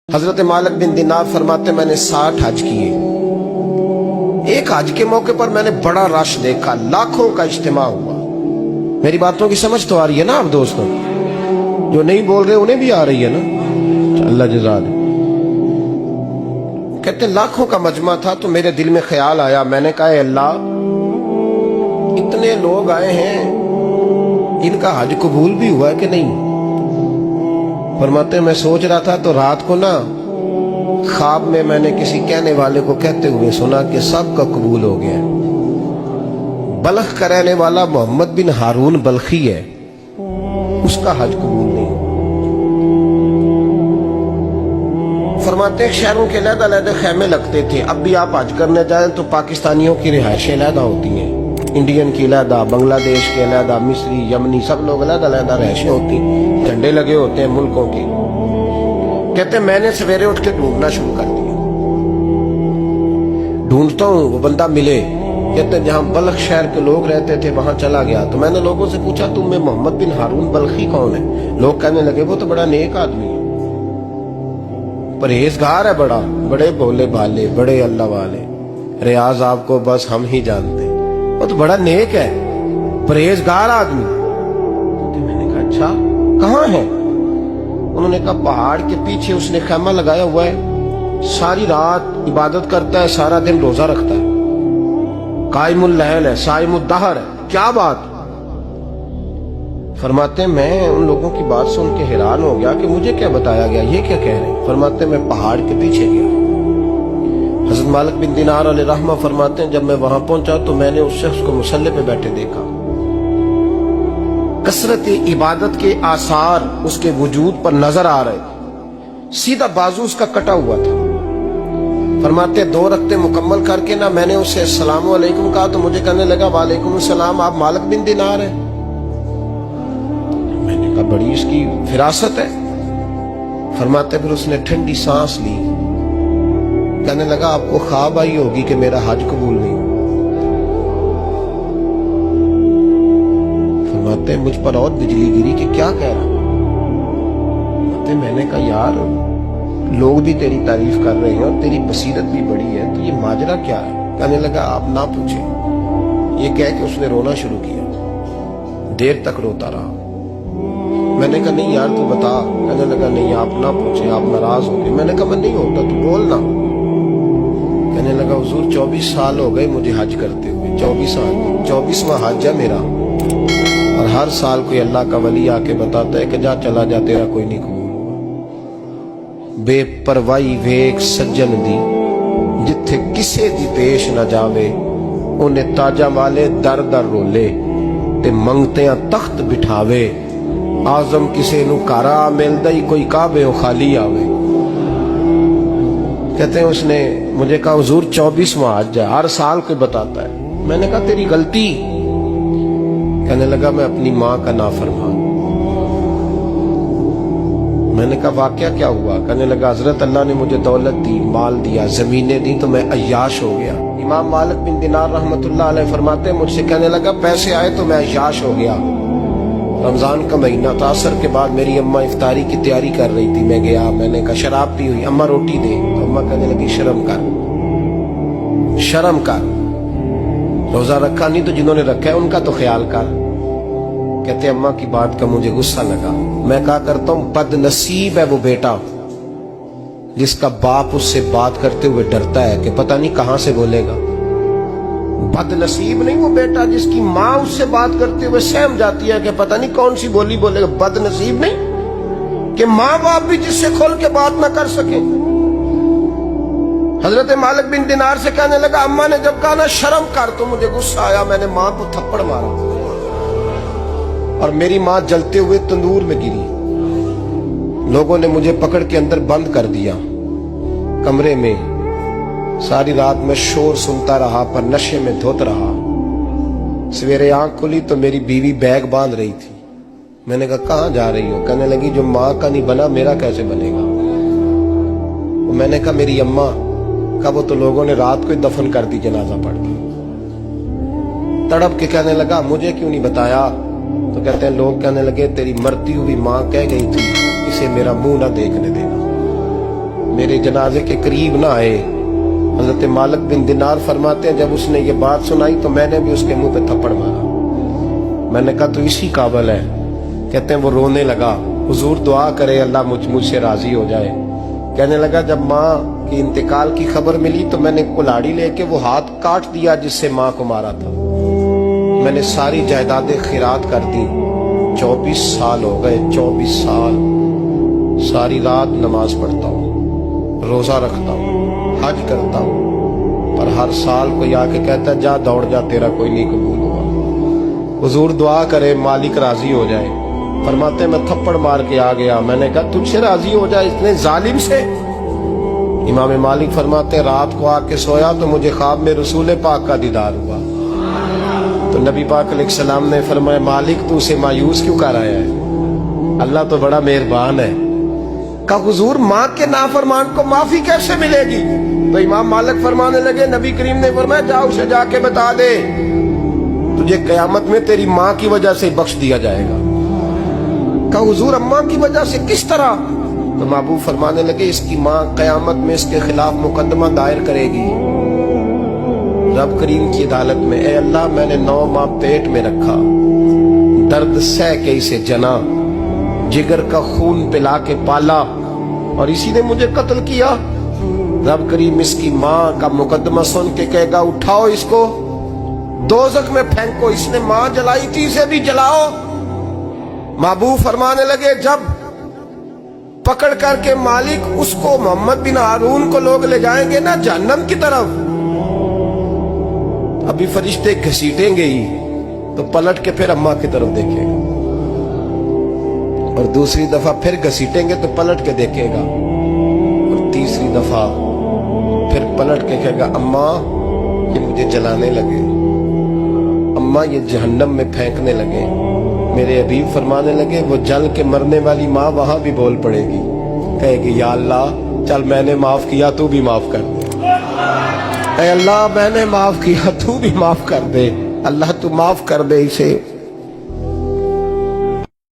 हजरत मालिक बिन दिनार फरमाते मैंने 60 हज किए। एक हज के मौके पर मैंने बड़ा रश देखा, लाखों का इज्तिमा हुआ। मेरी बातों की समझ तो आ रही है ना आप दोस्तों? जो नहीं बोल रहे उन्हें भी आ रही है ना? अल्लाह जज़ा दे। कहते लाखों का मजमा था तो मेरे दिल में ख्याल आया, मैंने कहा अल्लाह इतने लोग आए हैं, इनका हज कबूल भी हुआ है कि नहीं? फरमाते मैं सोच रहा था तो रात को ना ख्वाब में मैंने किसी कहने वाले को कहते हुए सुना कि सबका कबूल हो गया। बल्ख का रहने वाला मोहम्मद बिन हारून बल्खी है, उसका हज कबूल नहीं। फरमाते शहरों के अलग-अलग खैमे लगते थे। अब भी आप हज करने जाएं तो पाकिस्तानियों की रिहायशें अलग होती हैं, इंडियन की अलग, बांग्लादेश के अलग, मिस्री, यमनी, सब लोग अलग-अलग रिहायशें होती हैं, झंडे लगे होते हैं मुल्कों के। कहते मैंने सवेरे उठ के ढूंढना शुरू कर दिया, ढूंढता हूँ वो बंदा मिले। कहते जहां बल्ख शहर के लोग रहते थे वहां चला गया तो मैंने लोगों से पूछा तुम में मोहम्मद बिन हारून बल्खी कौन है? लोग कहने लगे वो तो बड़ा नेक आदमी है, परहेजगार है, बड़े भोले भाले, बड़े अल्लाह वाले, रियाज आपको बस हम ही जानते, वो तो बड़ा नेक है, परहेजगार आदमी। तो मैंने कहा अच्छा कहाँ है? उन्होंने कहा पहाड़ के पीछे उसने खैमा लगाया हुआ है, सारी रात इबादत करता है, सारा दिन रोजा रखता है, कायमुल लैल है, साइमुद दहर है। क्या बात? फरमाते मैं उन लोगों की बात सुन के हैरान हो गया कि मुझे क्या बताया गया, ये क्या कह रहे हैं? फरमाते मैं पहाड़ के पीछे गया। हज़रत मालिक बिन दिनार अलैहिर्रहमा फरमाते हैं जब मैं वहां पहुंचा तो मैंने उस शख्स को मुसल्ले पे बैठे देखा। कसरत इबादत के आसार उसके वजूद पर नजर आ रहे, सीधा बाजू उसका कटा हुआ था। फरमाते 2 रकते मुकम्मल करके ना मैंने उससे अस्सलामु अलैकुम कहा तो मुझे कहने लगा वालेकुम सलाम, आप मालिक बिन दिनार हैं? मैंने कहा बड़ी इसकी फिरासत है। फरमाते फिर उसने ठंडी सांस ली, कहने लगा आपको ख्वाब आई होगी कि मेरा हज कबूल नहीं। फरमाते मुझ पर और बिजली गिरी कि क्या कह रहा? मैंने कहा यार लोग भी तेरी तारीफ कर रहे हैं और तेरी बसीरत भी बड़ी है, तो ये माजरा क्या है? कहने लगा आप ना पूछे। ये कह के उसने रोना शुरू किया, देर तक रोता रहा। मैंने कहा नहीं यार तू बता। कहने लगा नहीं आप ना पूछे, आप नाराज हो गए। मैंने कहा मैं नहीं होता, तू बोल ना। कहने लगा हुजूर 24 साल हो गए मुझे हज करते हुए, 24 साल, 24वां हज है मेरा, और हर साल कोई अल्लाह का वली आके बताता है कि जा चला जा तेरा कोई नहीं कबूल हुआ। बेपरवाही वेख सज्जन दी जिथे किसे दी पेश न जावे, उन्हें ताजा वाले दर दर रोले ते मंगतियां तख्त बिठावे, आजम किसे नु कारा मिलदा ही कोई काबे ओ खाली आवे। कहते हैं उसने मुझे कहा हुजूर 24वां हज है, हर साल कोई बताता है। मैंने कहा तेरी गलती। कहने लगा मैं अपनी माँ का नाफरमान। मैंने कहा वाकया क्या हुआ? कहने लगा हजरत अल्लाह ने मुझे दौलत दी, माल दिया, जमीनें दी तो मैं अय्याश हो गया। इमाम मालिक बिन दिनार रहमतुल्लाह अलैह फरमाते मुझसे कहने लगा पैसे आए तो मैं अय्याश हो गया। रमजान का महीना था, असर के बाद मेरी अम्मा इफ्तारी की तैयारी कर रही थी, मैं गया, मैंने कहा शराब पी हुई, अम्मा रोटी दे, तो अम्मा कहने लगी शर्म कर, शर्म कर, रोजा रखा नहीं तो जिन्होंने रखा है उनका तो ख्याल कर। कहते अम्मा की बात का मुझे गुस्सा लगा। मैं कहा करता हूं बदनसीब है वो बेटा जिसका बाप उससे बात करते हुए डरता है कि पता नहीं कहां से बोलेगा। बदनसीब नहीं वो बेटा जिसकी माँ उससे बात करते हुए सहम जाती है कि पता नहीं कौन सी बोली बोलेगा। बदनसीब नहीं कि माँ बाप भी जिससे खोल के बात ना कर सके। हजरत मालिक बिन दिनार से कहने लगा अम्मा ने जब कहा ना शर्म कर तो मुझे गुस्सा आया, मैंने माँ को थप्पड़ मारा और मेरी माँ जलते हुए तंदूर में गिरी। लोगों ने मुझे पकड़ के अंदर बंद कर दिया कमरे में। सारी रात में शोर सुनता रहा पर नशे में धोत रहा। सवेरे आंख खुली तो मेरी बीवी बैग बांध रही थी। मैंने कहा कहाँ जा रही हो? कहने लगी जो माँ का नहीं बना मेरा कैसे बनेगा? मैंने कहा मेरी अम्मा का वो तो लोगों ने रात को ही दफन कर दी जनाजा पढ़ के। तड़प के कहने लगा मुझे क्यों नहीं बताया? तो कहते हैं लोग कहने लगे तेरी मरती हुई माँ कह गई थी इसे मेरा मुंह ना देखने देना। میرے جنازے کے قریب نہ آئے. حضرت مالک بن دینار فرماتے ہیں جب اس نے یہ بات سنائی تو میں نے بھی اس کے منہ پہ تھپڑ مارا. میں نے کہا تو اسی قابل ہے. کہتے ہیں وہ رونے لگا, حضور دعا کرے اللہ مجھ سے راضی ہو جائے. کہنے لگا جب ماں کی انتقال کی خبر ملی تو میں نے کلاڑی لے کے وہ ہاتھ کاٹ دیا جس سے ماں کو مارا تھا. میں نے ساری جائیدادیں خیرات کر دی. 24 سال ہو گئے, 24 سال. ساری رات نماز پڑھتا ہوں, روزہ رکھتا ہوں, حج کرتا ہوں, پر ہر سال کوئی آ کے کہتا ہے جا دوڑ جا تیرا کوئی نہیں قبول ہوا. حضور دعا کرے مالک راضی ہو جائے. فرماتے میں تھپڑ مار کے آ گیا. میں نے کہا تجھ سے راضی ہو جائے اتنے ظالم سے. امام مالک فرماتے رات کو آ کے سویا تو مجھے خواب میں رسول پاک کا دیدار ہوا. تو نبی پاک علیہ السلام نے فرمایا مالک تو اسے مایوس کیوں کر آیا ہے, اللہ تو بڑا مہربان ہے. کہا حضور ماں کے نافرمان کو معافی کیسے ملے گی؟ تو امام مالک فرمانے لگے نبی کریم نے فرمایا جا اسے جا کے بتا دے تجھے قیامت میں تیری ماں کی وجہ سے بخش دیا جائے گا. کہا حضور اماں کی وجہ سے کس طرح؟ تو محبوب فرمانے لگے اس کی ماں قیامت میں اس کے خلاف مقدمہ دائر کرے گی رب کریم کی عدالت میں. اے اللہ میں نے 9 ماہ پیٹ میں رکھا, درد سہ کے اسے جنا, جگر کا خون پلا کے پالا, اور اسی نے مجھے قتل کیا. رب کریم اس کی ماں کا مقدمہ سن کے کہے گا اٹھاؤ اس کو دوزخ میں پھینکو, اس نے ماں جلائی تھی اسے بھی جلاؤ. محبوب فرمانے لگے جب پکڑ کر کے مالک اس کو محمد بن ہارون کو لوگ لے جائیں گے نا جہنم کی طرف, ابھی فرشتے گھسیٹیں گے ہی تو پلٹ کے پھر اماں کی طرف دیکھے گا, اور دوسری دفعہ پھر گھسیٹیں گے تو پلٹ کے دیکھے گا, اور تیسری دفعہ پھر پلٹ کے کہے گا اماں یہ مجھے جلانے لگے, اماں یہ جہنم میں پھینکنے لگے. میرے حبیب فرمانے لگے وہ جل کے مرنے والی ماں وہاں بھی بول پڑے گی, کہے گی یا اللہ چل میں نے معاف کیا تو بھی معاف کر دے, اے اللہ میں نے معاف کیا تو بھی معاف کر دے, اللہ تو معاف کر دے اسے.